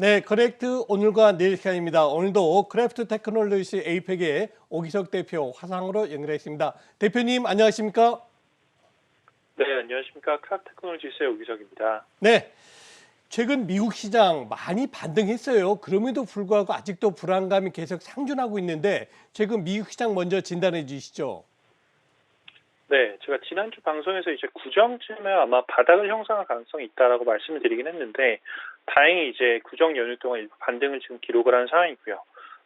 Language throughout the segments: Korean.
네, 커넥트 오늘과 내일 시간입니다. 오늘도 크래프트 테크놀로지스 에이펙의 오기석 대표 화상으로 연결했습니다. 대표님 안녕하십니까? 네, 안녕하십니까. 크라프트 테크놀로지스의 오기석입니다. 네, 최근 미국 시장 많이 반등했어요. 그럼에도 불구하고 아직도 불안감이 계속 상존하고 있는데 최근 미국 시장 먼저 진단해 주시죠. 네, 제가 지난주 방송에서 이제 구정쯤에 아마 바닥을 형성할 가능성이 있다라고 말씀을 드리긴 했는데, 다행히 이제 구정 연휴 동안 일부 반등을 지금 기록을 한 상황이고요.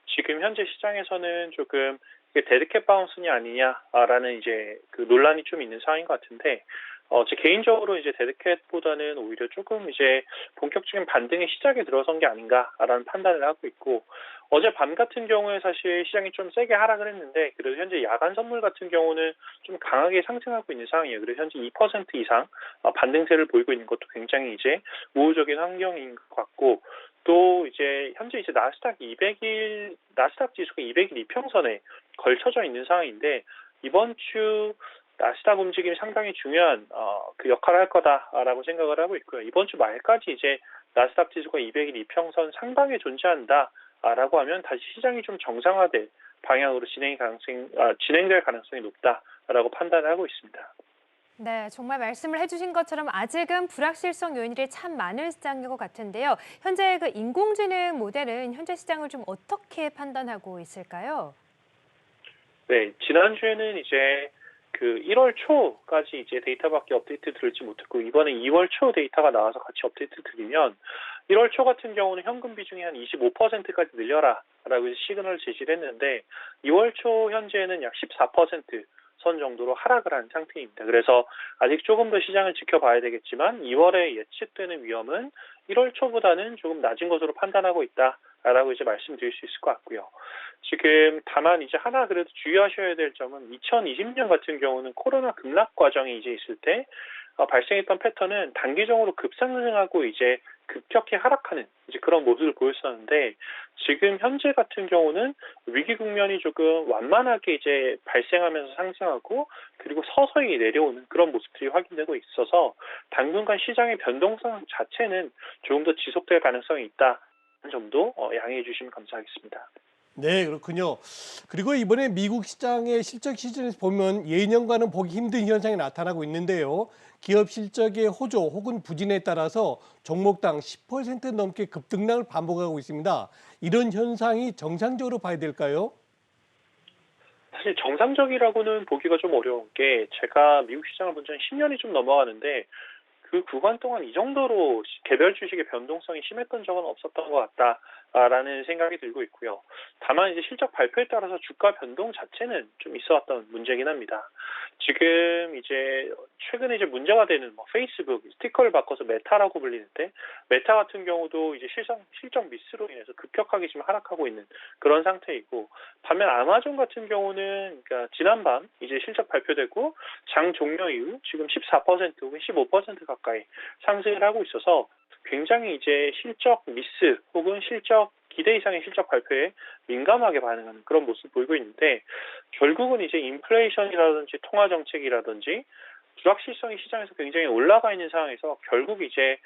지금 현재 시장에서는 조금 이게 데드캣 바운스냐 아니냐라는 이제 그 논란이 좀 있는 상황인 것 같은데, 제 개인적으로 이제 데드캣보다는 오히려 조금 이제 본격적인 반등의 시작에 들어선 게 아닌가라는 판단을 하고 있고, 어제 밤 같은 경우에 사실 시장이 좀 세게 하락을 했는데, 그래도 현재 야간 선물 같은 경우는 좀 강하게 상승하고 있는 상황이에요. 그래서 현재 2% 이상 반등세를 보이고 있는 것도 굉장히 이제 우호적인 환경인 것 같고, 또 이제 현재 이제 나스닥 지수가 200일 이평선에 걸쳐져 있는 상황인데, 이번 주 나스닥 움직임이 상당히 중요한 그 역할을 할 거다라고 생각을 하고 있고요. 이번 주 말까지 이제 나스닥 지수가 200일 이평선 상방에 존재한다라고 하면 다시 시장이 좀 정상화될 방향으로 진행될 가능성이 높다라고 판단을 하고 있습니다. 네, 정말 말씀을 해주신 것처럼 아직은 불확실성 요인들이 참 많은 시장인 것 같은데요. 현재 그 인공지능 모델은 현재 시장을 좀 어떻게 판단하고 있을까요? 네, 지난주에는 이제 그 1월 초까지 이제 데이터밖에 업데이트 들지 못했고, 이번에 2월 초 데이터가 나와서 같이 업데이트 드리면 1월 초 같은 경우는 현금 비중이 한 25%까지 늘려라라고 해서 시그널을 제시를 했는데, 2월 초 현재는 약 14%선 정도로 하락을 한 상태입니다. 그래서 아직 조금 더 시장을 지켜봐야 되겠지만 2월에 예측되는 위험은 1월 초보다는 조금 낮은 것으로 판단하고 있다라고 이제 말씀드릴 수 있을 것 같고요. 지금 다만 이제 하나 그래도 주의하셔야 될 점은 2020년 같은 경우는 코로나 급락 과정이 이제 있을 때 발생했던 패턴은 단기적으로 급상승하고 이제 급격히 하락하는 이제 그런 모습을 보였었는데, 지금 현재 같은 경우는 위기 국면이 조금 완만하게 이제 발생하면서 상승하고, 그리고 서서히 내려오는 그런 모습들이 확인되고 있어서 당분간 시장의 변동성 자체는 조금 더 지속될 가능성이 있다는 점도 양해해 주시면 감사하겠습니다. 네, 그렇군요. 그리고 이번에 미국 시장의 실적 시즌에서 보면 예년과는 보기 힘든 현상이 나타나고 있는데요. 기업 실적의 호조 혹은 부진에 따라서 종목당 10% 넘게 급등락을 반복하고 있습니다. 이런 현상이 정상적으로 봐야 될까요? 사실 정상적이라고는 보기가 좀 어려운 게, 제가 미국 시장을 본 지는 10년이 좀 넘어가는데 그 구간 동안 이 정도로 개별 주식의 변동성이 심했던 적은 없었던 것 같다라는 생각이 들고 있고요. 다만 이제 실적 발표에 따라서 주가 변동 자체는 좀 있어왔던 문제긴 합니다. 지금 이제 최근에 이제 문제가 되는 뭐 페이스북 스티커를 바꿔서 메타라고 불리는데, 메타 같은 경우도 이제 실적 미스로 인해서 급격하게 지금 하락하고 있는 그런 상태이고, 반면 아마존 같은 경우는 그러니까 지난밤 이제 실적 발표되고 장 종료 이후 지금 14% 혹은 15% 가까이 상승을 하고 있어서 굉장히 이제 실적 미스 혹은 실적 기대 이상의 실적 발표에 민감하게 반응하는 그런 모습을 보이고 있는데, 결국은 이제 인플레이션이라든지 통화 정책이라든지 불확실성이 시장에서 굉장히 올라가 있는 상황에서 결국 이제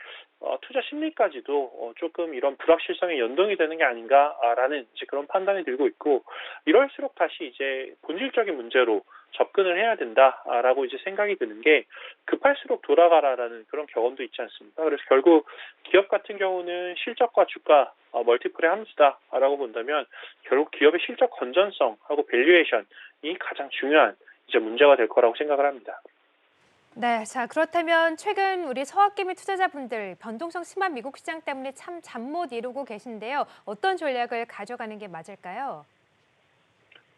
투자 심리까지도 조금 이런 불확실성에 연동이 되는 게 아닌가라는 이제 그런 판단이 들고 있고, 이럴수록 다시 이제 본질적인 문제로 접근을 해야 된다라고 이제 생각이 드는 게, 급할수록 돌아가라라는 그런 경험도 있지 않습니까? 그래서 결국 기업 같은 경우는 실적과 주가 멀티플의 함수다라고 본다면, 결국 기업의 실적 건전성하고 밸류에이션이 가장 중요한 이제 문제가 될 거라고 생각을 합니다. 네, 자 그렇다면 최근 우리 서학개 미 투자자분들 변동성 심한 미국 시장 때문에 참 잠 못 이루고 계신데요. 어떤 전략을 가져가는 게 맞을까요?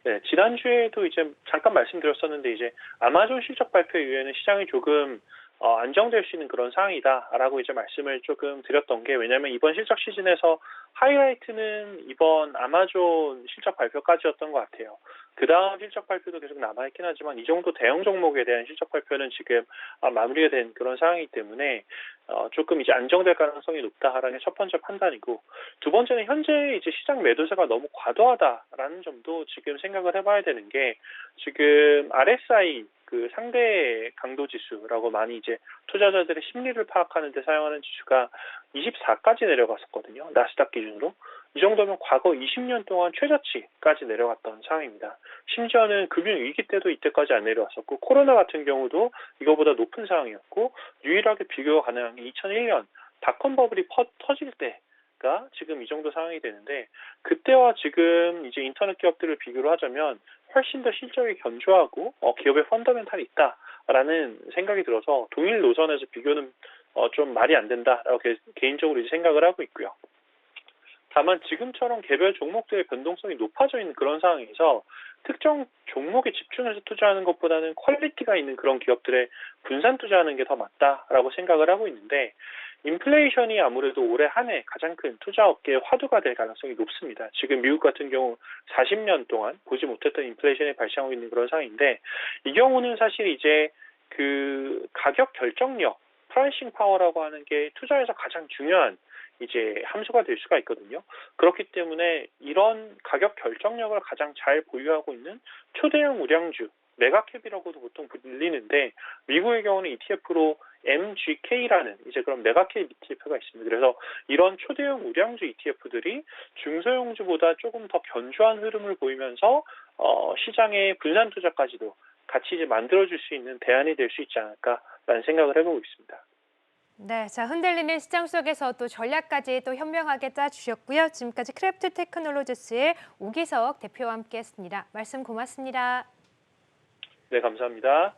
네, 지난주에도 이제 잠깐 말씀드렸었는데, 이제 아마존 실적 발표 이후에는 시장이 조금 안정될 수 있는 그런 상황이다라고 이제 말씀을 조금 드렸던 게, 왜냐하면 이번 실적 시즌에서 하이라이트는 이번 아마존 실적 발표까지였던 것 같아요. 그 다음 실적 발표도 계속 남아있긴 하지만 이 정도 대형 종목에 대한 실적 발표는 지금 마무리가 된 그런 상황이기 때문에 조금 이제 안정될 가능성이 높다라는 게 첫 번째 판단이고, 두 번째는 현재 이제 시장 매도세가 너무 과도하다라는 점도 지금 생각을 해봐야 되는 게, 지금 RSI 그 상대 강도 지수라고 많이 이제 투자자들의 심리를 파악하는 데 사용하는 지수가 24까지 내려갔었거든요. 나스닥 기준으로. 이 정도면 과거 20년 동안 최저치까지 내려갔던 상황입니다. 심지어는 금융위기 때도 이때까지 안 내려왔었고 코로나 같은 경우도 이거보다 높은 상황이었고 유일하게 비교가 가능한 게 2001년 닷컴 버블이 터질 때가 지금 이 정도 상황이 되는데 그때와 지금 이제 인터넷 기업들을 비교를 하자면 훨씬 더 실적이 견조하고 기업의 펀더멘탈이 있다라는 생각이 들어서 동일 노선에서 비교는 좀 말이 안 된다라고 개인적으로 이제 생각을 하고 있고요. 다만 지금처럼 개별 종목들의 변동성이 높아져 있는 그런 상황에서 특정 종목에 집중해서 투자하는 것보다는 퀄리티가 있는 그런 기업들에 분산 투자하는 게 더 맞다라고 생각을 하고 있는데 인플레이션이 아무래도 올해 한 해 가장 큰 투자 업계의 화두가 될 가능성이 높습니다. 지금 미국 같은 경우 40년 동안 보지 못했던 인플레이션이 발생하고 있는 그런 상황인데 이 경우는 사실 이제 그 가격 결정력, 프라이싱 파워라고 하는 게 투자에서 가장 중요한 이제 함수가 될 수가 있거든요. 그렇기 때문에 이런 가격 결정력을 가장 잘 보유하고 있는 초대형 우량주, 메가캡이라고도 보통 불리는데 미국의 경우는 ETF로 MGK라는 이제 그런 메가캡 ETF가 있습니다. 그래서 이런 초대형 우량주 ETF들이 중소형주보다 조금 더 견조한 흐름을 보이면서 시장의 분산 투자까지도 같이 이제 만들어줄 수 있는 대안이 될 수 있지 않을까라는 생각을 해보고 있습니다. 네, 자 흔들리는 시장 속에서 또 전략까지 또 현명하게 짜주셨고요. 지금까지 크래프트 테크놀로지스의 오기석 대표와 함께했습니다. 말씀 고맙습니다. 네, 감사합니다.